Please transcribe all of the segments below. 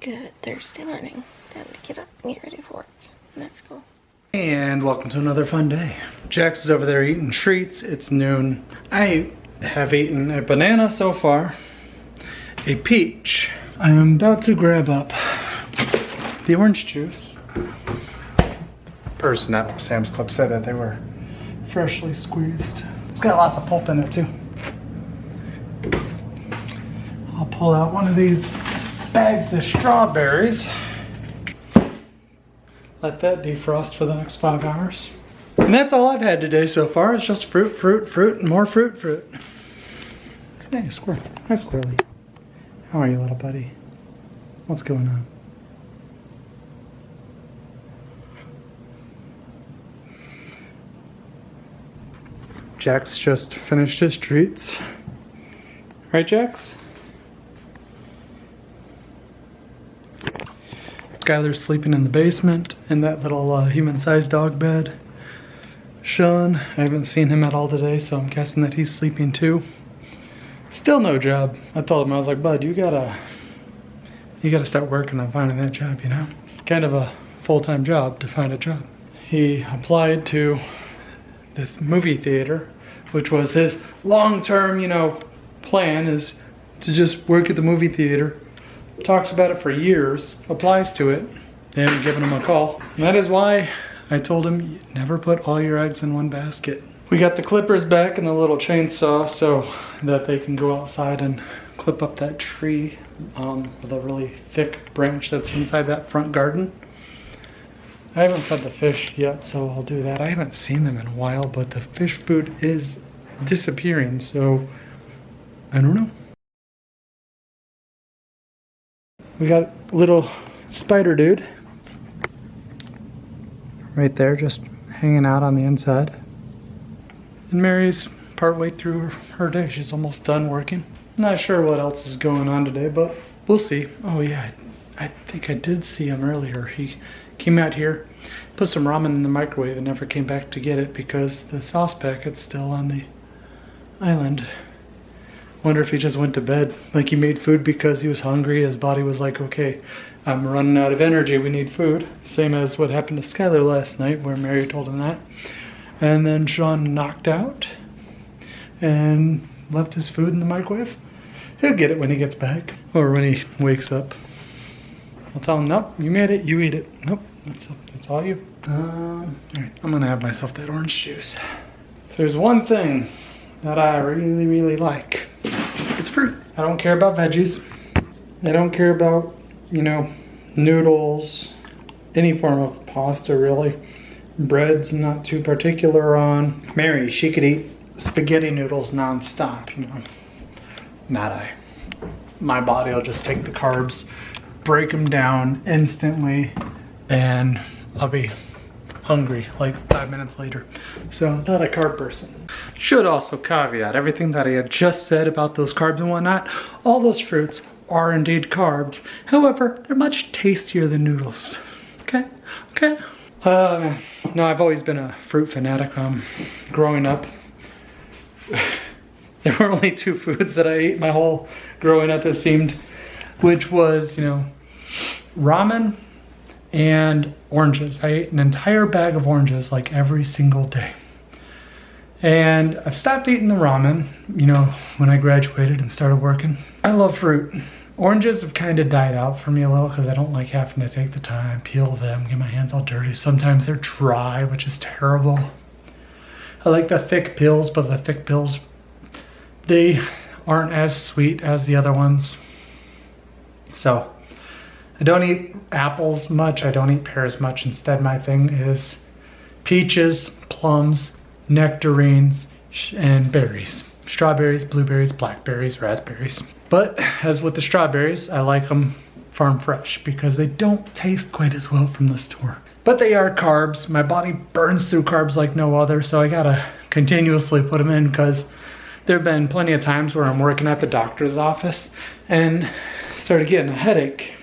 Good Thursday morning. Time to get up and get ready for work. Let's go. And welcome to another fun day. Jax is over there eating treats. It's noon. I have eaten a banana so far, a peach. I am about to grab up the orange juice. Person at Sam's Club said that they were freshly squeezed. It's got lots of pulp in it too. I'll pull out one of these bags of strawberries. Let that defrost for the next 5 hours. And that's all I've had today so far. It's just fruit, fruit, fruit, and more fruit, fruit. Hey, squirrel. Hi, squirrely. How are you, little buddy? What's going on? Jax just finished his treats. Right, Jax? Skylar's sleeping in the basement in that little human-sized dog bed. Shaun, I haven't seen him at all today, so I'm guessing that he's sleeping too. Still no job. I told him, I was like, bud, you gotta start working on finding that job, you know? It's kind of a full-time job to find a job. He applied to the movie theater, which was his long-term, plan is to just work at the movie theater. Talks about it for years, applies to it. They haven't given him a call. And that is why I told him, never put all your eggs in one basket. We got the clippers back and the little chainsaw so that they can go outside and clip up that tree with a really thick branch that's inside that front garden. I haven't fed the fish yet, so I'll do that. I haven't seen them in a while, but the fish food is disappearing, so I don't know. We got little spider dude right there, just hanging out on the inside. And Mary's partway through her day. She's almost done working. Not sure what else is going on today, but we'll see. Oh yeah, I think I did see him earlier. He came out here, put some ramen in the microwave and never came back to get it because the sauce packet's still on the island. Wonder if he just went to bed, like he made food because he was hungry. His body was like, okay, I'm running out of energy, we need food. Same as what happened to Skylar last night where Mary told him that. And then Shaun knocked out and left his food in the microwave. He'll get it when he gets back or when he wakes up. I'll tell him, nope, you made it, you eat it. Nope, that's all you. All right, I'm gonna have myself that orange juice. If there's one thing that I really, really like, it's fruit. I don't care about veggies. I don't care about, noodles, any form of pasta really. Breads I'm not too particular on. Mary, she could eat spaghetti noodles nonstop, Not I. My body will just take the carbs, break them down instantly, and I'll be hungry like 5 minutes later. So not a carb person. Should also caveat everything that I had just said about those carbs and whatnot. All those fruits are indeed carbs. However, they're much tastier than noodles. Okay? No, I've always been a fruit fanatic. Growing up, there were only two foods that I ate my whole growing up, it seemed, which was, ramen and oranges. I ate an entire bag of oranges like every single day. And I've stopped eating the ramen, when I graduated and started working. I love fruit. Oranges have kind of died out for me a little because I don't like having to take the time, peel them, get my hands all dirty. Sometimes they're dry, which is terrible. I like the thick peels, but the thick peels, they aren't as sweet as the other ones. So I don't eat apples much, I don't eat pears much. Instead, my thing is peaches, plums, nectarines, and berries. Strawberries, blueberries, blackberries, raspberries. But as with the strawberries, I like them farm fresh because they don't taste quite as well from the store. But they are carbs. My body burns through carbs like no other, so I gotta continuously put them in because there have been plenty of times where I'm working at the doctor's office and started getting a headache.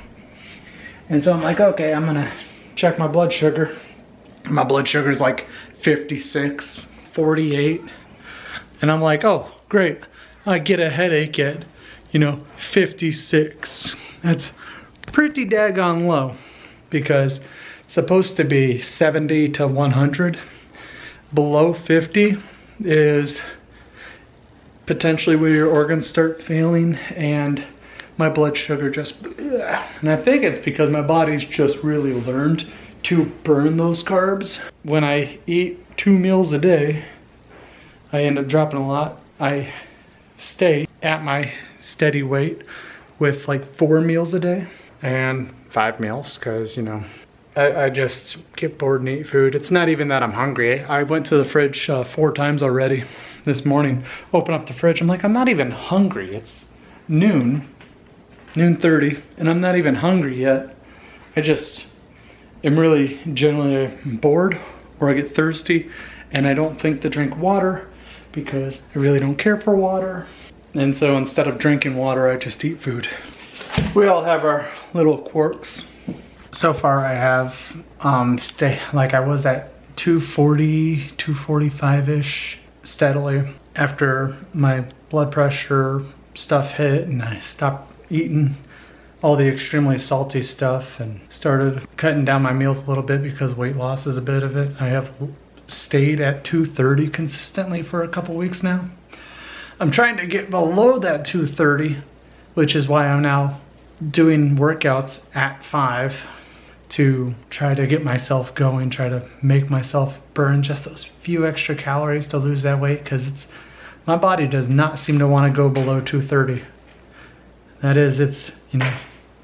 And so I'm like, okay, I'm gonna check my blood sugar. My blood sugar is like 56, 48. And I'm like, oh, great. I get a headache at, 56. That's pretty daggone low because it's supposed to be 70 to 100. Below 50 is potentially where your organs start failing and my blood sugar just, and I think it's because my body's just really learned to burn those carbs. When I eat 2 meals a day, I end up dropping a lot. I stay at my steady weight with like 4 meals a day and 5 meals because, you know, I just get bored and eat food. It's not even that I'm hungry. I went to the fridge 4 times already this morning. Open up the fridge. I'm like, I'm not even hungry. It's noon 30, and I'm not even hungry yet. I just am really generally bored or I get thirsty and I don't think to drink water because I really don't care for water. And so instead of drinking water, I just eat food. We all have our little quirks. So far I have I was at 240, 245-ish steadily after my blood pressure stuff hit and I stopped eating all the extremely salty stuff and started cutting down my meals a little bit because weight loss is a bit of it. I have stayed at 230 consistently for a couple weeks now. I'm trying to get below that 230, which is why I'm now doing workouts at 5 to try to get myself going, try to make myself burn just those few extra calories to lose that weight, because my body does not seem to want to go below 230. That is, it's, you know,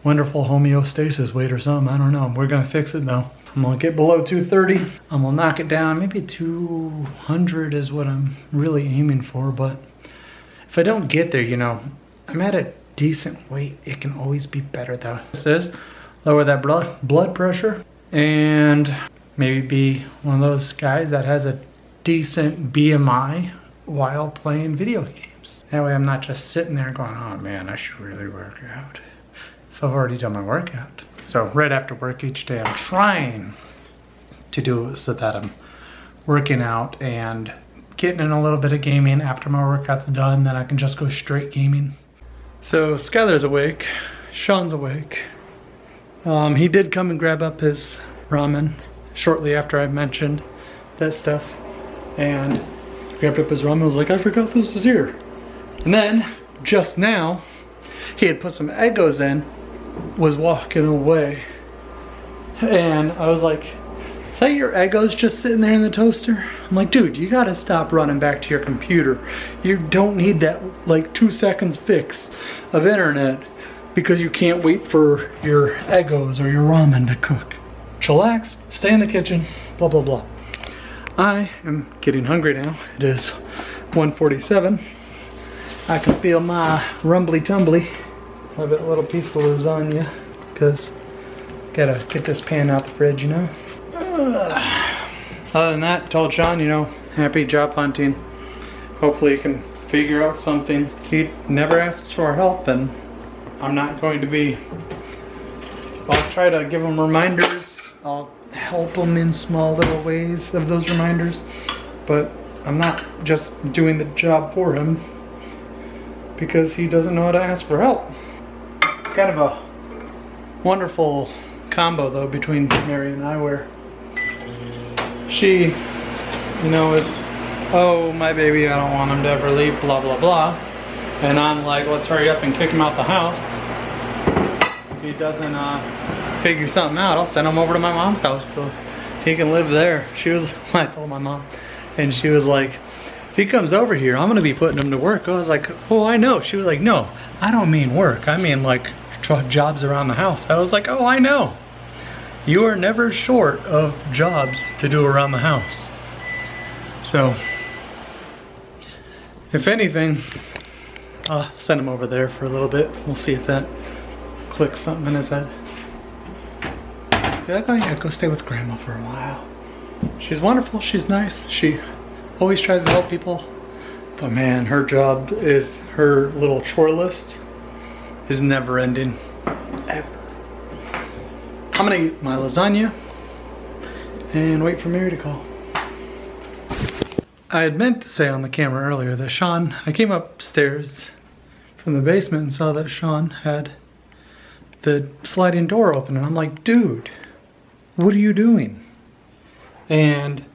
wonderful homeostasis weight or something. I don't know. We're gonna fix it though. I'm gonna get below 230. I'm gonna knock it down. Maybe 200 is what I'm really aiming for, but if I don't get there, you know, I'm at a decent weight. It can always be better though. This is lower that blood pressure and maybe be one of those guys that has a decent BMI while playing video games. That way I'm not just sitting there going, oh man, I should really work out if I've already done my workout. So right after work each day, I'm trying to do it so that I'm working out and getting in a little bit of gaming after my workout's done, then I can just go straight gaming. So Skylar's awake, Shaun's awake. He did come and grab up his ramen shortly after I mentioned that stuff, and grabbed up his ramen. I was like, I forgot this is here. And then just now, he had put some Eggos in, was walking away, and I was like, is that your Eggos just sitting there in the toaster? I'm like, dude, you gotta stop running back to your computer. You don't need that like 2 seconds fix of internet because you can't wait for your Eggos or your ramen to cook. Chillax, stay in the kitchen, blah, blah, blah. I am getting hungry now. It is 1:47. I can feel my rumbly tumbly. I have a little piece of lasagna because gotta get this pan out the fridge, you know. Other than that, told Shaun, you know, happy job hunting. Hopefully you can figure out something. He never asks for help, and I'm not going to be. I'll try to give him reminders. I'll help him in small little ways of those reminders, but I'm not just doing the job for him because he doesn't know how to ask for help. It's kind of a wonderful combo though between Mary and I, where she, you know, is, oh, my baby, I don't want him to ever leave, blah, blah, blah. And I'm like, let's hurry up and kick him out the house. If he doesn't figure something out, I'll send him over to my mom's house so he can live there. She was, I told my mom, and she was like, if he comes over here, I'm gonna be putting him to work. I was like, oh, I know. She was like, no, I don't mean work. I mean like jobs around the house. I was like, oh, I know. You are never short of jobs to do around the house. So, if anything, I'll send him over there for a little bit. We'll see if that clicks something in his head. Be like, oh yeah, go stay with Grandma for a while. She's wonderful, she's nice. She always tries to help people. But man, her job is, her little chore list is never ending, ever. I'm gonna eat my lasagna and wait for Mary to call. I had meant to say on the camera earlier that Shaun, I came upstairs from the basement and saw that Shaun had the sliding door open. And I'm like, dude, what are you doing? And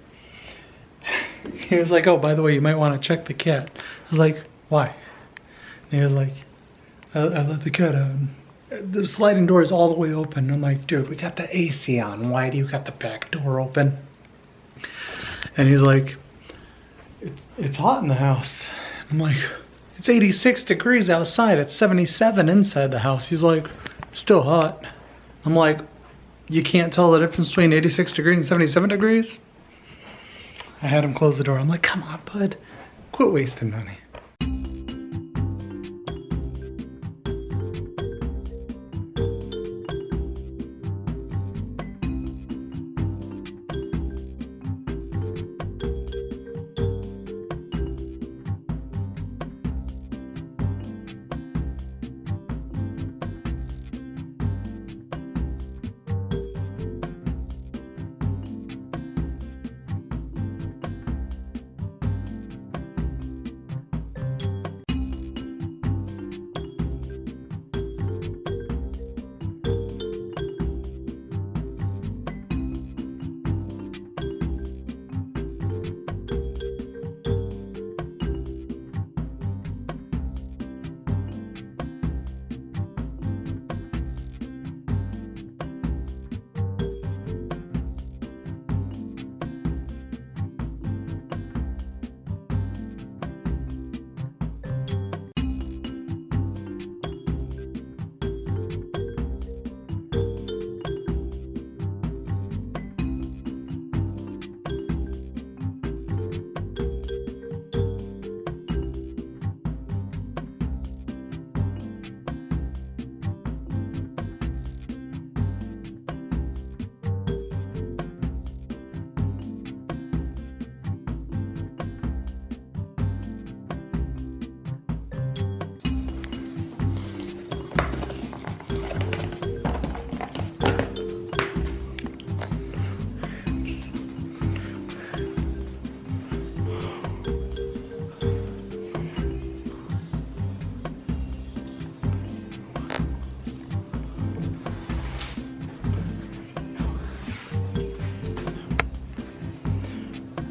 he was like, oh, by the way, you might want to check the cat. I was like, why? And he was like, I let the cat out. The sliding door is all the way open. I'm like, dude, we got the AC on. Why do you got the back door open? And he's like, it's hot in the house. I'm like, it's 86 degrees outside. It's 77 inside the house. He's like, it's still hot. I'm like, you can't tell the difference between 86 degrees and 77 degrees? I had him close the door. I'm like, come on, bud. Quit wasting money.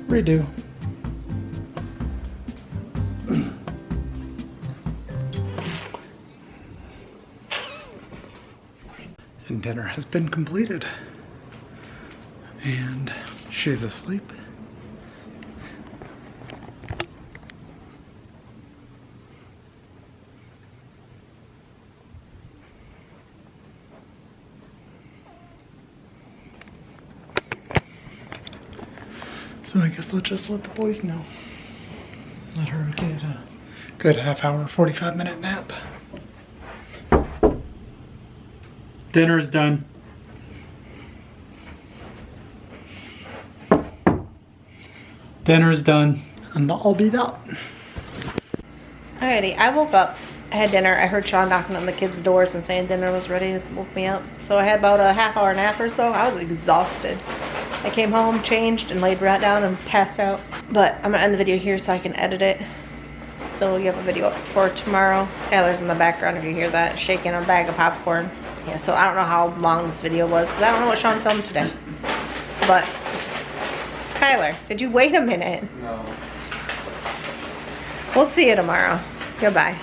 Redo. And dinner has been completed. And she's asleep. So I guess I'll just let the boys know. Let her get a good half hour, 45-minute nap. Dinner's done. Dinner's done. And I'll be out. Alrighty, I woke up, I had dinner. I heard Shaun knocking on the kids' doors and saying dinner was ready. It woke me up. So I had about a half-hour nap or so. I was exhausted. I came home, changed, and laid right down and passed out. But I'm gonna end the video here so I can edit it. So you have a video up for tomorrow. Skylar's in the background if you hear that, shaking a bag of popcorn. Yeah, so I don't know how long this video was because I don't know what Shaun filmed today. But, Skylar, did you wait a minute? No. We'll see you tomorrow. Goodbye.